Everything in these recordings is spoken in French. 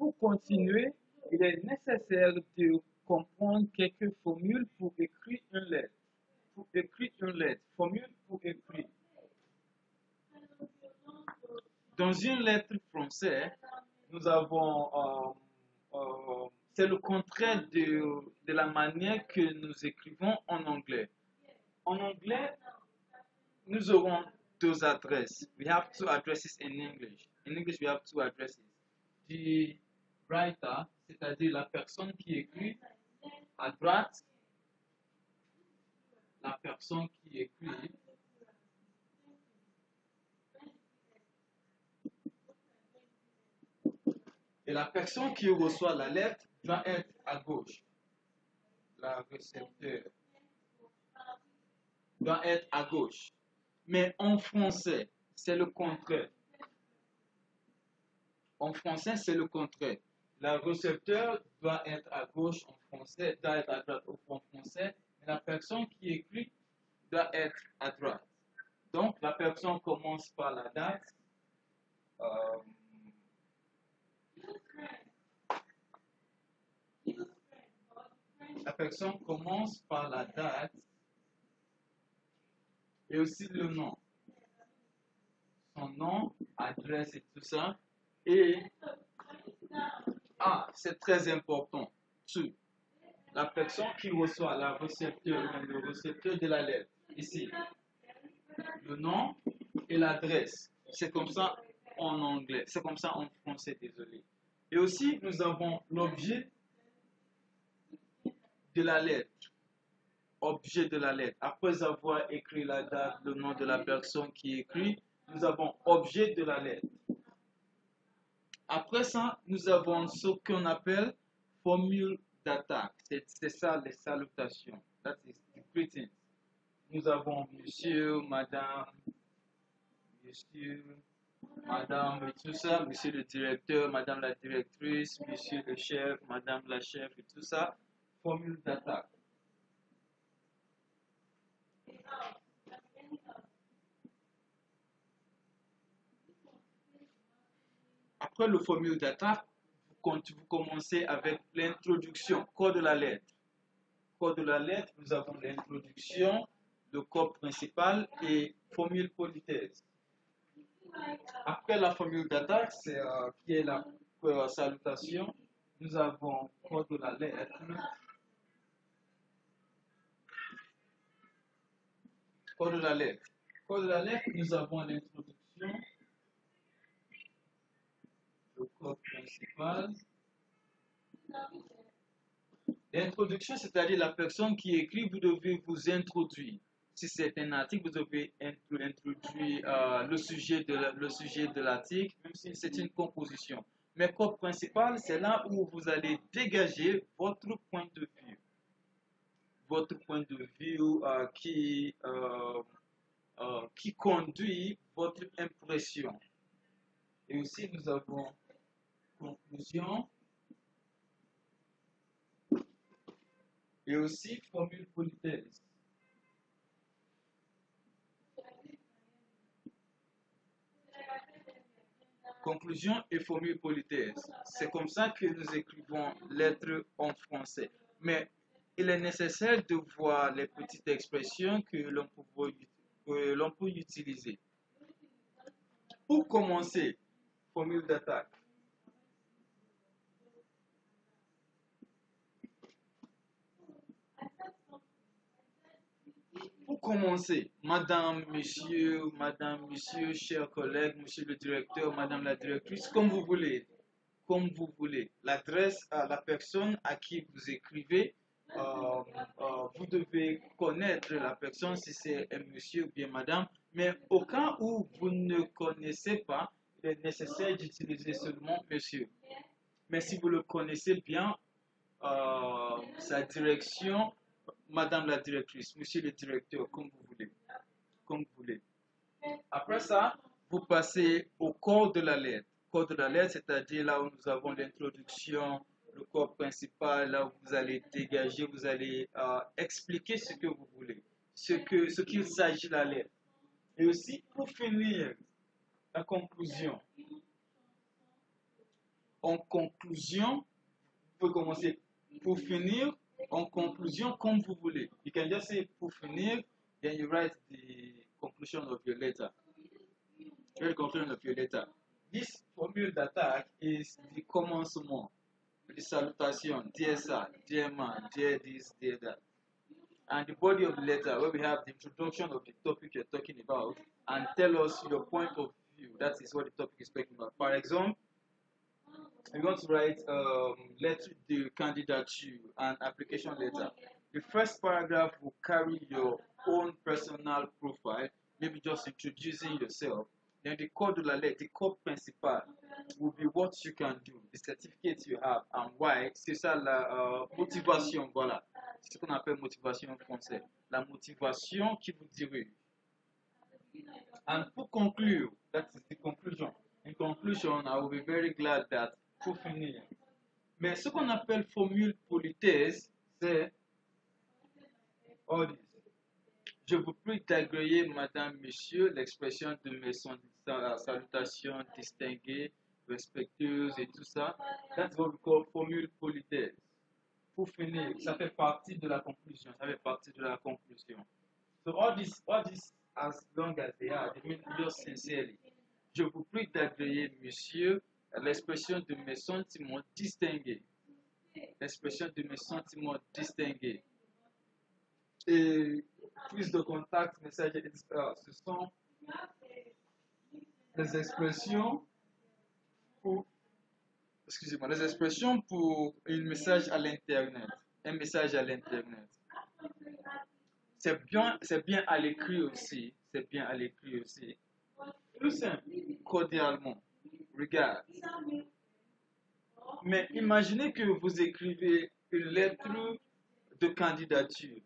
Pour continuer, il est nécessaire de comprendre quelques formules pour écrire une lettre. Pour écrire une lettre, formule pour écrire. Dans une lettre française, nous avons, c'est le contraire de la manière que nous écrivons en anglais. En anglais, nous aurons deux adresses. We have two addresses in English. In English, we have two addresses. The writer, c'est-à-dire la personne qui écrit à droite, la personne qui écrit et la personne qui reçoit la lettre doit être à gauche. La récepteur doit être à gauche. Mais en français, c'est le contraire. En français, c'est le contraire. La récepteur doit être à gauche en français, doit être à droite en français, mais la personne qui écrit doit être à droite. Donc, la personne commence par la date. euh, la personne commence par la date et aussi le nom. Son nom, adresse et tout ça. Et, c'est très important. La personne qui reçoit le récepteur de la lettre, ici, le nom et l'adresse. C'est comme ça en anglais, c'est comme ça en français, désolé. Et aussi, nous avons l'objet de la lettre. Objet de la lettre. Après avoir écrit la date, le nom de la personne qui écrit, nous avons objet de la lettre. Après ça, nous avons ce qu'on appelle formule d'attaque. C'est ça les salutations. That is the greeting. Nous avons monsieur, madame, et tout ça, monsieur le directeur, madame la directrice, monsieur le chef, madame la chef et tout ça. Formule d'attaque. Après le formule d'attaque, vous commencez avec l'introduction, corps de la lettre. Corps de la lettre, nous avons l'introduction, le corps principal et formule politesse. Après la formule d'attaque, qui est la salutation, nous avons corps de la lettre. Corps de la lettre. Corps de la lettre, nous avons l'introduction, le corps principal. L'introduction, c'est-à-dire la personne qui écrit, vous devez vous introduire. Si c'est un article, vous devez introduire le sujet de l'article, même si c'est une composition. Mais corps principal, c'est là où vous allez dégager votre point de vue. Votre point de vue qui conduit votre impression. Et aussi, nous avons conclusion. Et aussi formule politesse. Conclusion et formule politesse. C'est comme ça que nous écrivons lettres en français. Mais il est nécessaire de voir les petites expressions que l'on peut utiliser. Pour commencer, formule d'attaque. Pour commencer, madame, monsieur, chers collègues, monsieur le directeur, madame la directrice, comme vous voulez. L'adresse à la personne à qui vous écrivez, vous devez connaître la personne si c'est un monsieur ou bien madame, mais au cas où vous ne connaissez pas, il est nécessaire d'utiliser seulement monsieur. Mais si vous le connaissez bien, sa direction, madame la directrice, monsieur le directeur, comme vous voulez. Comme vous voulez. Après ça, vous passez au corps de la lettre. Corps de la lettre, c'est-à-dire là où nous avons l'introduction, le corps principal, là où vous allez dégager, vous allez expliquer ce que vous voulez, ce qu'il s'agit de la lettre. Et aussi, pour finir, la conclusion. en conclusion, vous pouvez commencer pour finir, en conclusion, comme vous voulez. You can just say pour finir, then you write the conclusion of your letter. The conclusion of your letter. This formule d'attaque is the commencement, the salutation, dear sir, dear man, dear this, dear that. And the body of the letter, where we have the introduction of the topic you're talking about, and tell us your point of view. That is what the topic is talking about. For example, we're going to write letter de candidature and application letter. The first paragraph will carry your own personal profile, maybe just introducing yourself. Then the corps de la lettre, the corps principal, will be what you can do, the certificate you have, and why. C'est ça la motivation, voilà. C'est ce qu'on appelle motivation en français. La motivation qui vous dirige. And pour conclure, that is the conclusion. In conclusion, I will be very glad that pour finir. Mais ce qu'on appelle formule politesse, c'est all this. Je vous prie d'agréer, madame, monsieur, l'expression de mes salutations distinguées, respectueuses et tout ça. That's what we call formule politesse. Pour finir, ça fait partie de la conclusion. Ça fait partie de la conclusion. So all this, as long as they are, they mean just sincerely. Je vous prie d'agréer, monsieur, l'expression de mes sentiments distingués. L'expression de mes sentiments distingués. Et prise de contact, message, ce sont les expressions pour, excusez-moi, les expressions pour un message à l'internet. Un message à l'internet. C'est bien à l'écrit aussi. C'est bien à l'écrit aussi. Tout simple, cordialement. Regarde. Mais imaginez que vous écrivez une lettre de candidature.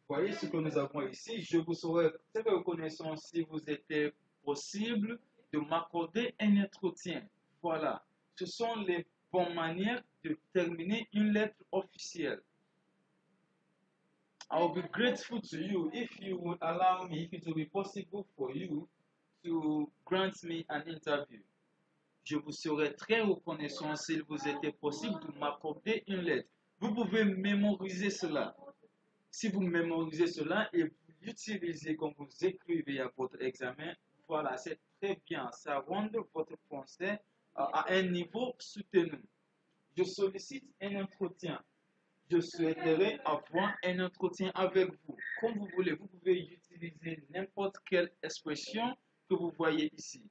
Vous voyez ce que nous avons ici. Je vous serais très reconnaissant si vous était possible de m'accorder un entretien. Voilà. Ce sont les bonnes manières de terminer une lettre officielle. I will be grateful to you if you would allow me, if it will be possible for you to grant me an interview. Je vous serais très reconnaissant s'il vous était possible de m'accorder une lettre. Vous pouvez mémoriser cela. Si vous mémorisez cela et vous l'utilisez quand vous écrivez à votre examen, voilà, c'est très bien. Ça rend votre français à un niveau soutenu. Je sollicite un entretien. Je souhaiterais avoir un entretien avec vous. Comme vous voulez, vous pouvez utiliser n'importe quelle expression que vous voyez ici.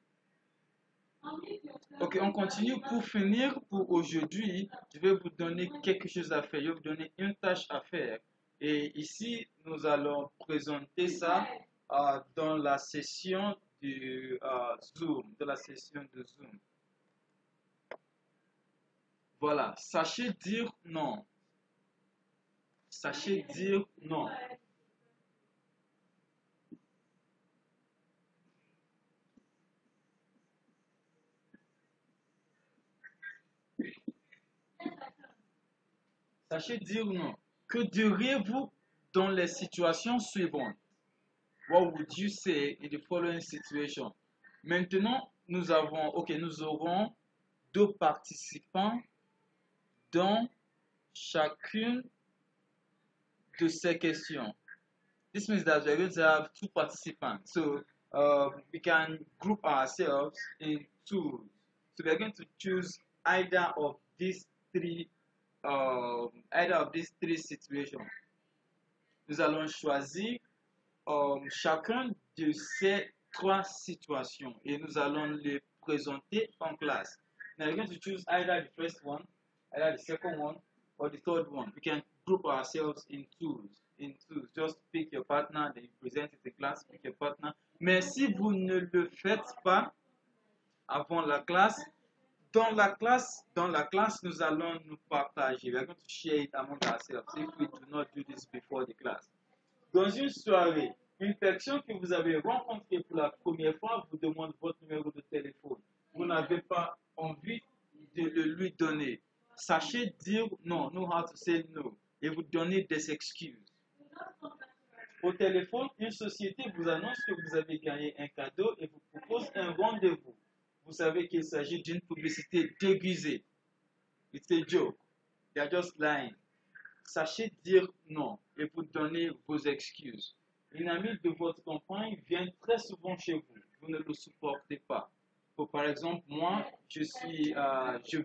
Ok, on continue. Pour finir, pour aujourd'hui, je vais vous donner quelque chose à faire. Je vais vous donner une tâche à faire. Et ici, nous allons présenter ça dans la session du Zoom. Voilà, sachez dire non. Sachez dire non. Sachez dire non. Que diriez-vous dans les situations suivantes? What would you say in the following situation? Maintenant, nous aurons deux participants dans chacune de ces questions. This means that we're going to have two participants. So we can group ourselves in twos. So we're going to choose either of these three situations. Nous allons choisir chacun de ces trois situations et nous allons les présenter en classe. Now we're going to choose either the first one, either the second one, or the third one. We can group ourselves in twos. Just pick your partner, then you present it in class, pick your partner. Mais si vous ne le faites pas avant la classe, dans la classe, nous allons nous partager. We are going to share it among ourselves if we do not do this before the class. Dans une soirée, une personne que vous avez rencontrée pour la première fois vous demande votre numéro de téléphone. Vous n'avez pas envie de le lui donner. Sachez dire non, know how to say no, et vous donner des excuses. Au téléphone, une société vous annonce que vous avez gagné un cadeau et vous propose un rendez-vous. vous savez qu'il s'agit d'une publicité déguisée. It's a joke. They are just lying. Sachez dire non et vous donner vos excuses. Une amie de votre compagne vient très souvent chez vous. Vous ne le supportez pas. Par exemple, moi, je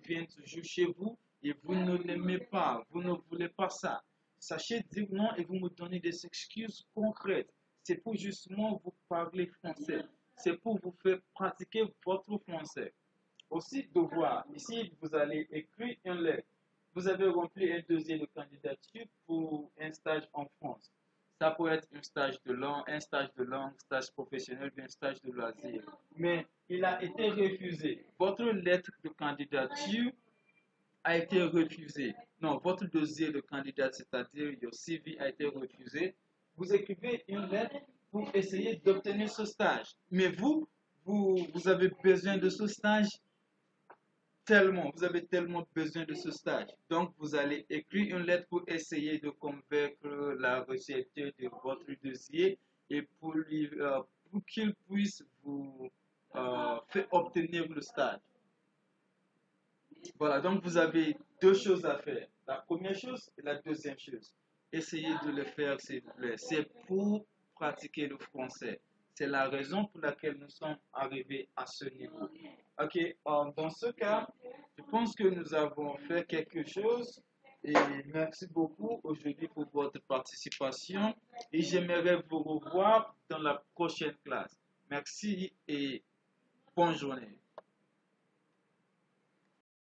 viens toujours chez vous et vous ne l'aimez pas. Vous ne voulez pas ça. Sachez dire non et vous me donnez des excuses concrètes. C'est pour justement vous parler français. C'est pour vous faire pratiquer votre français. Aussi, devoir. Ici, vous allez écrire une lettre. Vous avez rempli un dossier de candidature pour un stage en France. Ça peut être un stage de langue, stage professionnel, bien un stage de loisir. Mais il a été refusé. Votre lettre de candidature a été refusée. Non, votre dossier de candidat, c'est-à-dire your CV, a été refusé. Vous écrivez une lettre pour essayer d'obtenir ce stage. Mais vous avez besoin de ce stage tellement, vous avez tellement besoin de ce stage. Donc, vous allez écrire une lettre pour essayer de convaincre la recherche de votre dossier et pour qu'il puisse vous faire obtenir le stage. Voilà, donc vous avez deux choses à faire. La première chose et la deuxième chose. Essayez de le faire, s'il vous plaît. C'est pour pratiquer le français. C'est la raison pour laquelle nous sommes arrivés à ce niveau. Ok, dans ce cas, je pense que nous avons fait quelque chose et merci beaucoup aujourd'hui pour votre participation et j'aimerais vous revoir dans la prochaine classe. Merci et bonne journée.